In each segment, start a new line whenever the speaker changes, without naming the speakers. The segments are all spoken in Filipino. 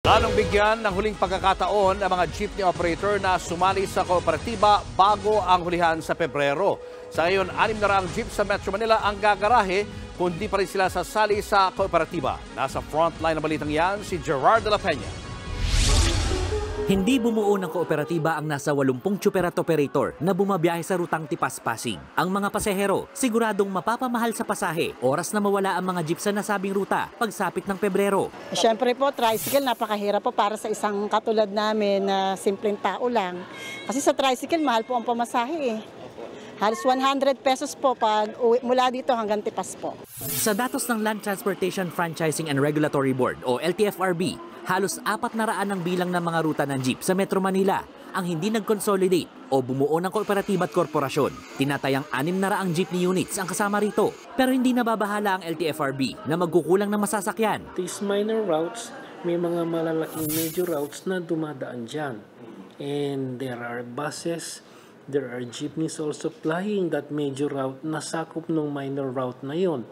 Lalong bigyan ng huling pagkakataon ang mga jeepney operator na sumali sa kooperatiba bago ang hulihan sa Pebrero. Sa ngayon, 600 jeep sa Metro Manila ang gagarahe kundi pa rin sila sasali sa kooperatiba. Nasa frontline ng balitang yan si Gerard de la Peña.
Hindi bumuo ng kooperatiba ang nasa 80 tsuper at operator na bumabiyahe sa rutang Tipas-Pasig. Ang mga pasahero, siguradong mapapamahal sa pasahe, oras na mawala ang mga jeep sa nasabing ruta pagsapit ng Pebrero.
Siyempre po, tricycle napakahirap po para sa isang katulad namin na simpleng tao lang. Kasi sa tricycle, mahal po ang pamasahe eh. Halos 100 pesos po pag mula dito hanggang Tipas po.
Sa datos ng Land Transportation Franchising and Regulatory Board o LTFRB, halos 400 ang bilang ng mga ruta ng jeep sa Metro Manila ang hindi nag-consolidate o bumuo ng kooperatiba at korporasyon. Tinatayang 600 jeepney units ang kasama rito. Pero hindi nababahala ang LTFRB na magkukulang ng masasakyan.
These minor routes, may mga malalaking major routes na dumadaan dyan. And there are buses, there are jeepneys also plying that major route na sakop ng minor route na yon.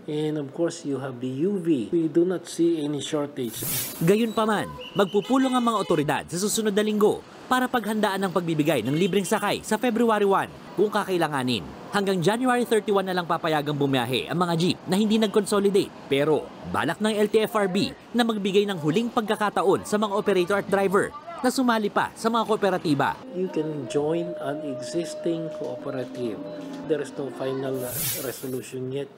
And of course, you have the UV. We do not see any shortage.
Gayunpaman, magpupulong ang mga otoridad sa susunod na linggo para paghandaan ng pagbibigay ng libreng sakay sa February 1 kung kakailanganin. Hanggang January 31 na lang papayagang bumiyahe ang mga jeep na hindi nag-consolidate. Pero balak ng LTFRB na magbigay ng huling pagkakataon sa mga operator at driver na sumali pa sa mga kooperatiba.
You can join an existing cooperative. There is no final resolution yet.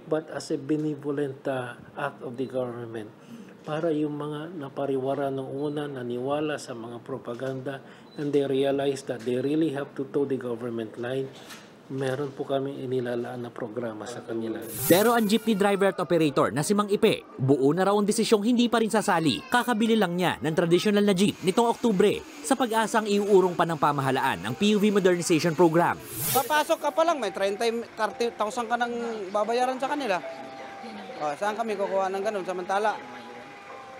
But as a benevolent act of the government, para yung mga napariwara noong una, naniwala sa mga propaganda, and they realize that they really have to toe the government line, meron po kami inilalaan na programa sa kanila.
Pero ang jeepney driver at operator na si Mang Ipe, buo na raw ang desisyong hindi pa rin sasali. Kakabili lang niya ng traditional na jeep nitong Oktubre sa pag-asang iuurong pa ng pamahalaan ang PUV Modernization Program.
Papasok ka pa lang, may 30,000 ka nang babayaran sa kanila. Saan kami kukuha ng ganun? Samantala,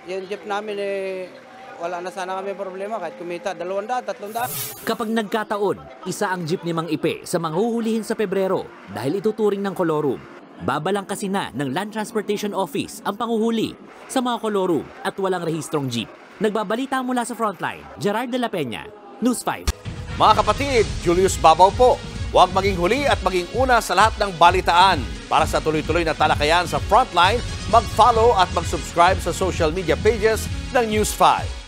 yung jeep namin wala na sana kami problema kahit kumita 200, 300.
Kapag nagkataon, isa ang jeep ni Mang Ipe sa manghuhulihin sa Pebrero dahil ituturing ng kolorum. Babalang kasi na ng Land Transportation Office ang panghuhuli sa mga kolorum at walang rehistrong jeep. Nagbabalita mula sa Frontline, Gerard de la Peña, News 5.
Mga kapatid, Julius Babaw po. Huwag maging huli at maging una sa lahat ng balitaan. Para sa tuloy-tuloy na talakayan sa Frontline, mag-follow at mag-subscribe sa social media pages ng News 5.